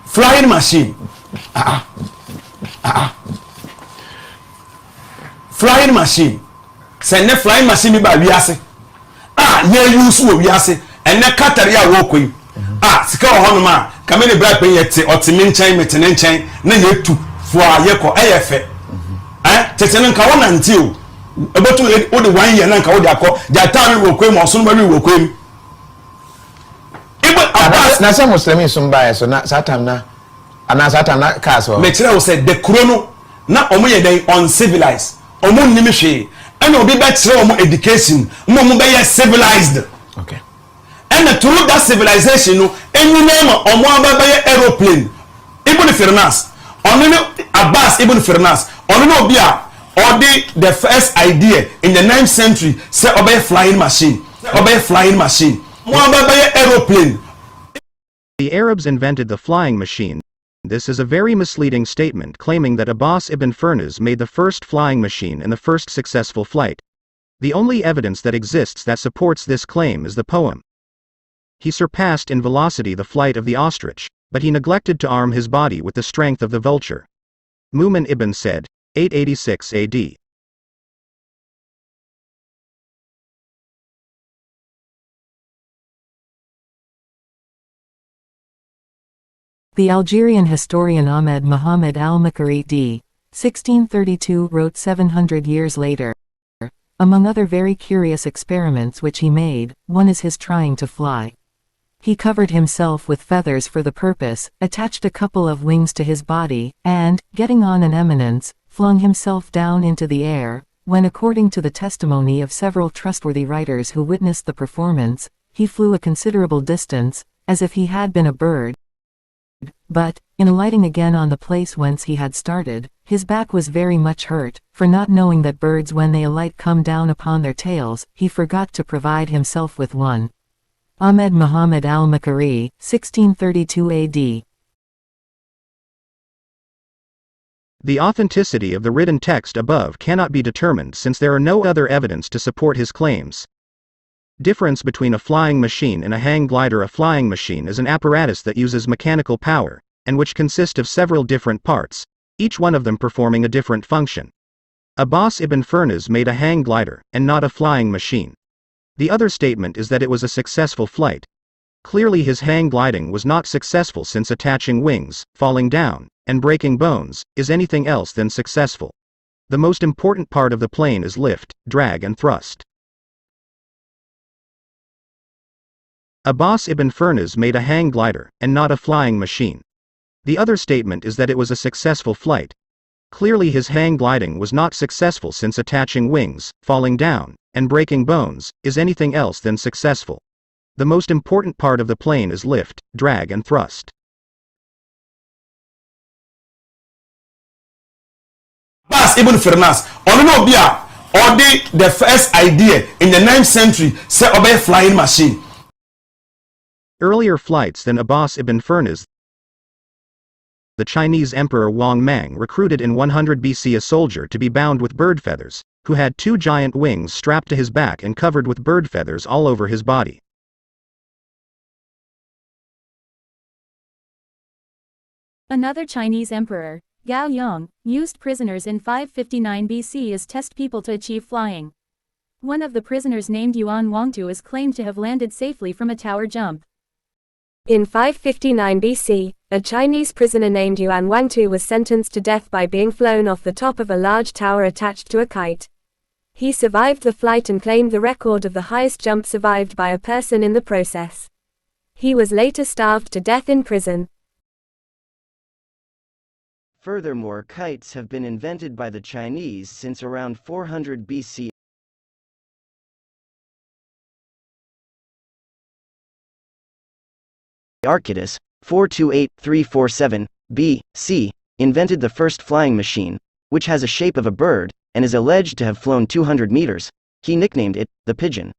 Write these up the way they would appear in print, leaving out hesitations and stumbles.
Flying machine. Flying machine. Send the flying machine by Viase. Yeah, use Viase. And the Kataria walkway. Sika Honoma. Come in the black pay yet or Timin chain, Metanen chain, no yet to for Yako AFA. Tetan Kawan until about to all the 1 year and Kaudako, their time will come or somebody will come. Na some Muslims some bias or not Satamna. And as Satamna castle. Metro said the chrono, not only they uncivilized, or more nimishe, and will be better education, no more civilized. Okay. And through that civilization, any name or more by aeroplane, even if you're nas, only a bus, even if you're nas, only no beer, or the first idea in the 9th century, say obey flying machine, obey flying machine, more by aeroplane. The Arabs invented the flying machine. This is a very misleading statement claiming that Abbas ibn Firnas made the first flying machine and the first successful flight. The only evidence that exists that supports this claim is the poem. He surpassed in velocity the flight of the ostrich, but he neglected to arm his body with the strength of the vulture. Mu'min ibn said, 886 AD. The Algerian historian Ahmed Mohamed al-Makari d. 1632 wrote 700 years later. Among other very curious experiments which he made, one is his trying to fly. He covered himself with feathers for the purpose, attached a couple of wings to his body, and, getting on an eminence, flung himself down into the air, when according to the testimony of several trustworthy writers who witnessed the performance, he flew a considerable distance, as if he had been a bird. But, in alighting again on the place whence he had started, his back was very much hurt, for not knowing that birds when they alight come down upon their tails, he forgot to provide himself with one. Ahmed Mohamed al-Makari, 1632 AD. The authenticity of the written text above cannot be determined since there are no other evidence to support his claims. Difference between a flying machine and a hang glider. A flying machine is an apparatus that uses mechanical power, and which consists of several different parts, each one of them performing a different function. Abbas ibn Firnas made a hang glider, and not a flying machine. The other statement is that it was a successful flight. Clearly his hang gliding was not successful since attaching wings, falling down, and breaking bones, is anything else than successful. The most important part of the plane is lift, drag and thrust. Abbas ibn Firnas made a hang glider, and not a flying machine. The other statement is that it was a successful flight. Clearly his hang gliding was not successful since attaching wings, falling down, and breaking bones, is anything else than successful. The most important part of the plane is lift, drag and thrust. Abbas ibn Firnas, only no beer, or the first idea in the 9th century, say obey flying machine. Earlier flights than Abbas ibn Firnas. The Chinese Emperor Wang Mang recruited in 100 BC a soldier to be bound with bird feathers, who had 2 giant wings strapped to his back and covered with bird feathers all over his body. Another Chinese emperor, Gao Yong, used prisoners in 559 BC as test people to achieve flying. One of the prisoners named Yuan Wangtu is claimed to have landed safely from a tower jump. In 559 BC, a Chinese prisoner named Yuan Wangtu was sentenced to death by being flown off the top of a large tower attached to a kite. He survived the flight and claimed the record of the highest jump survived by a person in the process. He was later starved to death in prison. Furthermore, kites have been invented by the Chinese since around 400 BC. Archytas, 428-347 B.C., invented the first flying machine, which has a shape of a bird, and is alleged to have flown 200 meters. He nicknamed it, the pigeon.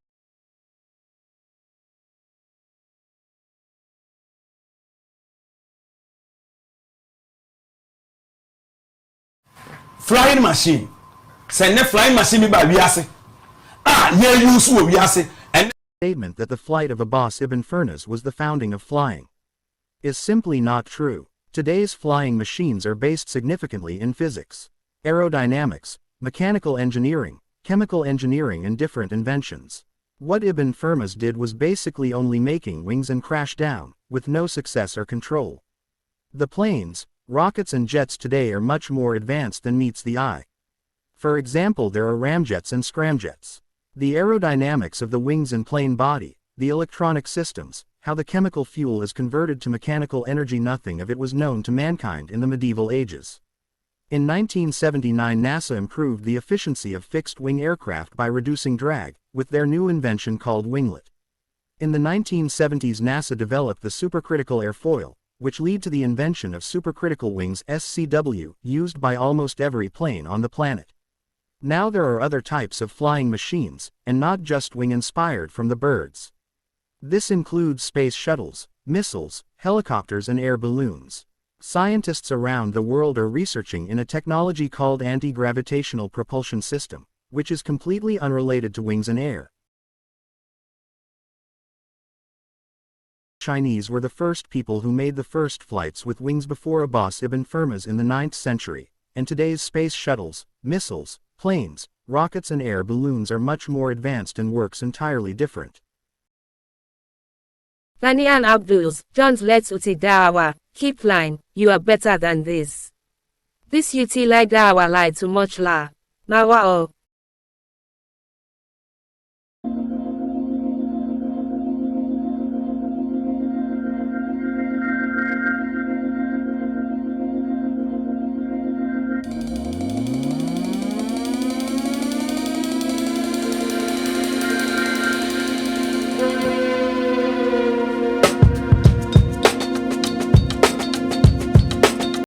Flying machine. Send a flying machine by Viase. Yeah, use Viase. And statement that the flight of Abbas ibn Firnas was the founding of flying is simply not true. Today's flying machines are based significantly in physics, aerodynamics, mechanical engineering, chemical engineering and different inventions. What Ibn Firnas did was basically only making wings and crash down, with no success or control. The planes, rockets and jets today are much more advanced than meets the eye. For example, there are ramjets and scramjets. The aerodynamics of the wings and plane body, the electronic systems, how the chemical fuel is converted to mechanical energy, nothing of it was known to mankind in the medieval ages. In 1979, NASA improved the efficiency of fixed-wing aircraft by reducing drag, with their new invention called winglet. In the 1970s, NASA developed the supercritical airfoil, which led to the invention of supercritical wings (SCW), used by almost every plane on the planet. Now there are other types of flying machines, and not just wing-inspired from the birds. This includes space shuttles, missiles, helicopters and air balloons. Scientists around the world are researching in a technology called anti-gravitational propulsion system, which is completely unrelated to wings and air. Chinese were the first people who made the first flights with wings before Abbas ibn Firnas in the 9th century, and today's space shuttles, missiles, planes, rockets and air balloons are much more advanced and works entirely different. Fani and Abduls, don't let UTI DAAAWAH, keep flying, you are better than this. This UTI DAAAWAH lied too much la. Now